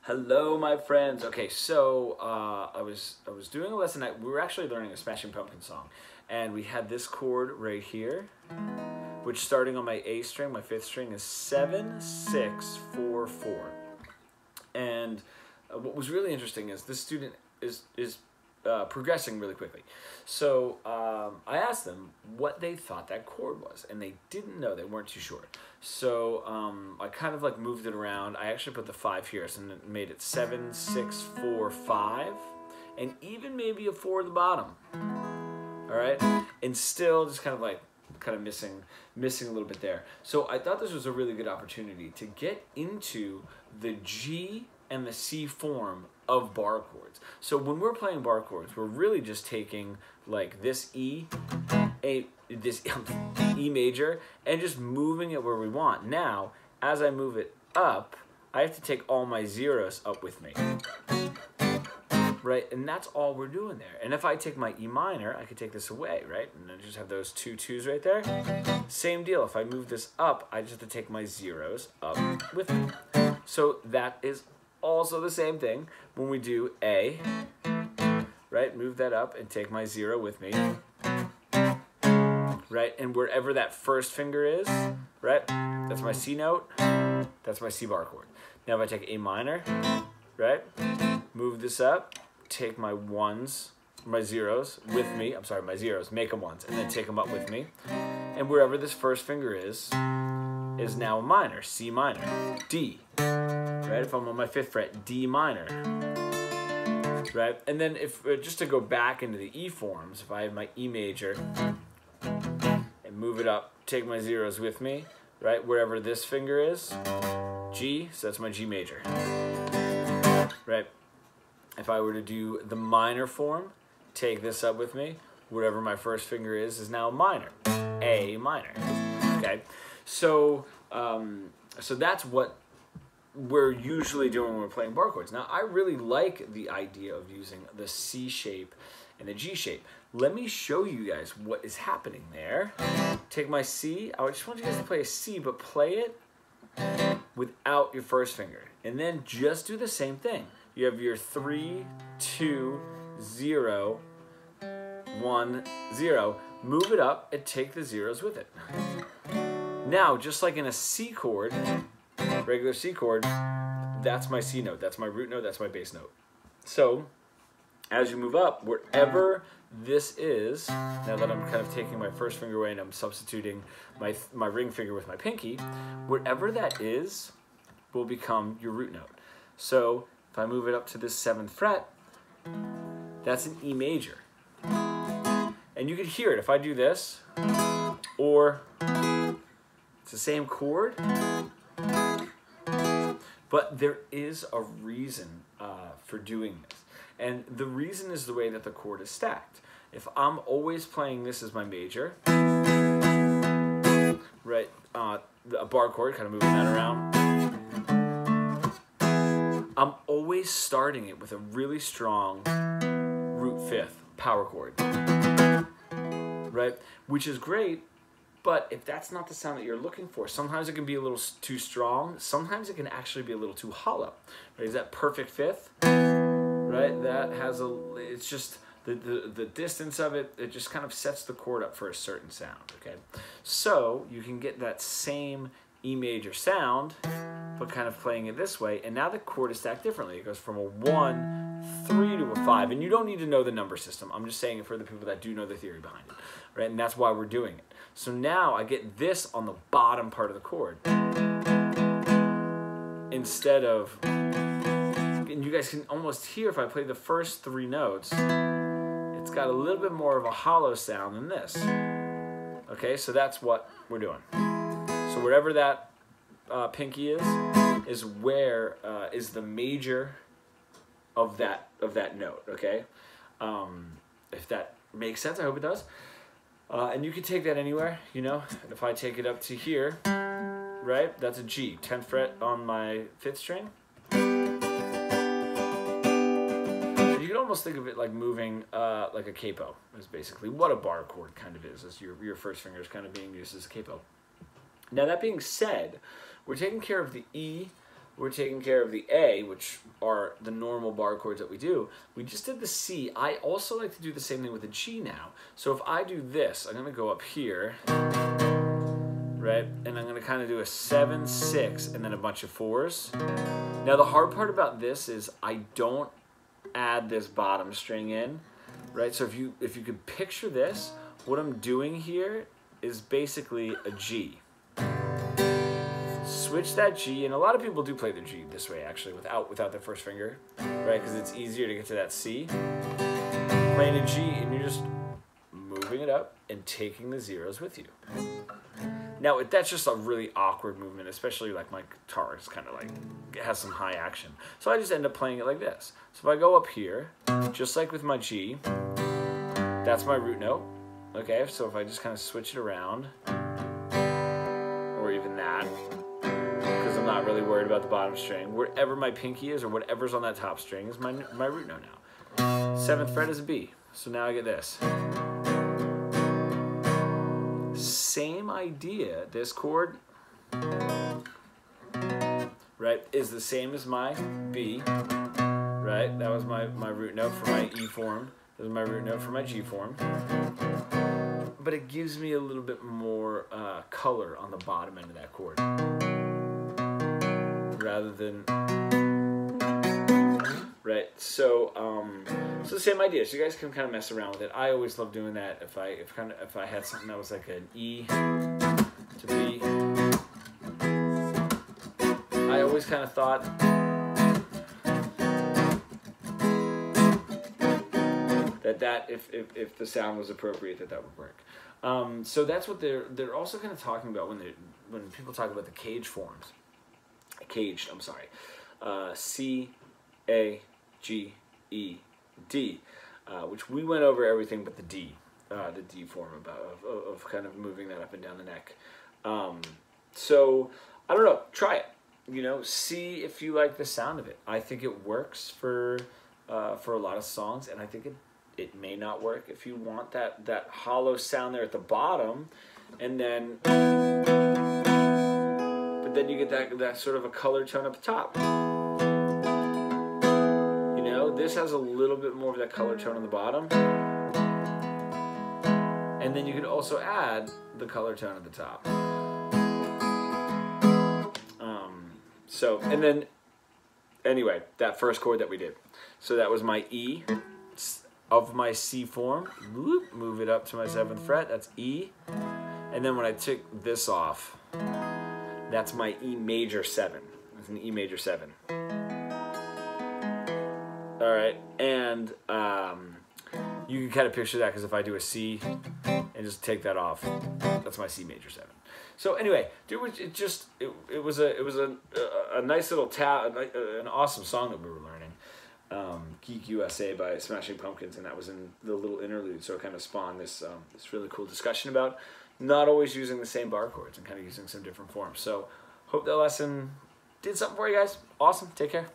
Hello, my friends. Okay, so I was doing a lesson. We were actually learning a Smashing Pumpkins song, and we had this chord right here, which starting on my A string, my fifth string, is 7, 6, 4, 4. And what was really interesting is this student is progressing really quickly. So I asked them what they thought that chord was, and they didn't know. They weren't too sure. So I kind of like moved it around. I actually put the 5 here, so it made it 7, 6, 4, 5, and even maybe a 4 at the bottom. All right, and still just kind of missing a little bit there. So I thought this was a really good opportunity to get into the G and the C form of bar chords. So when we're playing bar chords, we're really just taking like this this E major and just moving it where we want. Now, as I move it up, I have to take all my zeros up with me. Right, and that's all we're doing there. And if I take my E minor, I could take this away, right? And I just have those 2 2s right there. Same deal, if I move this up, I just have to take my zeros up with me. So that is also the same thing when we do A, right? Move that up and take my 0 with me, right? And wherever that first finger is, right? That's my C note, that's my C bar chord. Now if I take A minor, right? Move this up, take my 1s, my 0s with me, I'm sorry, my 0s, make them 1s, and then take them up with me. And wherever this first finger is now a minor, C minor, D, right? If I'm on my 5th fret, D minor, right? And then if, just to go back into the E forms, if I have my E major and move it up, take my 0s with me, right? Wherever this finger is, G, so that's my G major, right? If I were to do the minor form, take this up with me, wherever my first finger is now minor, A minor, okay? So, so that's what we're usually doing when we're playing bar chords. Now, I really like the idea of using the C shape and the G shape. Let me show you guys what is happening there. Take my C. I just want you guys to play a C, but play it without your first finger. And then just do the same thing. You have your 3, 2, 0, 1, 0. Move it up and take the zeros with it. Now, just like in a C chord, regular C chord, that's my C note, that's my root note, that's my bass note. So, as you move up, wherever this is, now that I'm kind of taking my first finger away and I'm substituting my ring finger with my pinky, wherever that is will become your root note. So, if I move it up to this 7th fret, that's an E major. And you can hear it if I do this, or it's the same chord, but there is a reason for doing this. And the reason is the way that the chord is stacked. If I'm always playing this as my major, right, a bar chord, kind of moving that around, I'm always starting it with a really strong root 5th power chord, right? Which is great, but if that's not the sound that you're looking for, sometimes it can be a little too strong. Sometimes it can actually be a little too hollow. Right? Is that perfect 5th? Right? That has it's just the distance of it. It just kind of sets the chord up for a certain sound. Okay, so you can get that same E major sound, but kind of playing it this way, and now the chord is stacked differently. It goes from a 1, 3 to a 5, and you don't need to know the number system. I'm just saying it for the people that do know the theory behind it, right? And that's why we're doing it. So now I get this on the bottom part of the chord instead of, and you guys can almost hear if I play the first 3 notes, it's got a little bit more of a hollow sound than this. Okay, so that's what we're doing. So wherever that pinky is where is the major of that note. Okay, if that makes sense, I hope it does. And you can take that anywhere, you know. If I take it up to here, right, that's a G, 10th fret on my 5th string. You can almost think of it like moving like a capo, is basically what a bar chord kind of is your first finger is kind of being used as a capo. Now that being said, we're taking care of the E we're taking care of the A, which are the normal bar chords that we do. We just did the C. I also like to do the same thing with the G now. So if I do this, I'm going to go up here, right? And I'm going to kind of do a 7, 6, and then a bunch of 4s. Now the hard part about this is I don't add this bottom string in, right? So if you could picture this, what I'm doing here is basically a G. Switch that G, and a lot of people do play the G this way actually, without their first finger, right? Because it's easier to get to that C. Playing a G, and you're just moving it up and taking the zeros with you. Now that's just a really awkward movement, especially like my guitar is kind of like, it has some high action. So I just end up playing it like this. So if I go up here, just like with my G, that's my root note. Okay, so if I just kind of switch it around, or even that, because I'm not really worried about the bottom string, wherever my pinky is or whatever's on that top string is my root note now. 7th fret is a B, so now I get this. Same idea, this chord, right, is the same as my B, right? That was my root note for my E form. This is my root note for my G form. But it gives me a little bit more color on the bottom end of that chord. Rather than, right? So, so the same idea. So you guys can kind of mess around with it. I always love doing that. If I had something that was like an E to B, I always kind of thought that if the sound was appropriate, that would work. So that's what they're also kind of talking about when people talk about the caged forms. Caged, I'm sorry. C, A, G, E, D, which we went over everything but the D form of kind of moving that up and down the neck. So I don't know, try it. You know, see if you like the sound of it. I think it works for a lot of songs, and I think it may not work if you want that hollow sound there at the bottom, and then but then you get that sort of a color tone up top. You know, this has a little bit more of that color tone on the bottom, and then you can also add the color tone at the top. So, and then anyway, that first chord that we did, so that was my E of my C form, move it up to my 7th fret, that's E, and then when I took this off, that's my E major 7, it's an E major 7. Alright, and you can kind of picture that, because if I do a C and just take that off, that's my C major 7. So anyway, dude, it was a nice little an awesome song that we were learning. Geek USA by Smashing Pumpkins, and that was in the little interlude, so it kind of spawned this really cool discussion about not always using the same bar chords and kind of using some different forms. So hope that lesson did something for you guys. Awesome. Take care.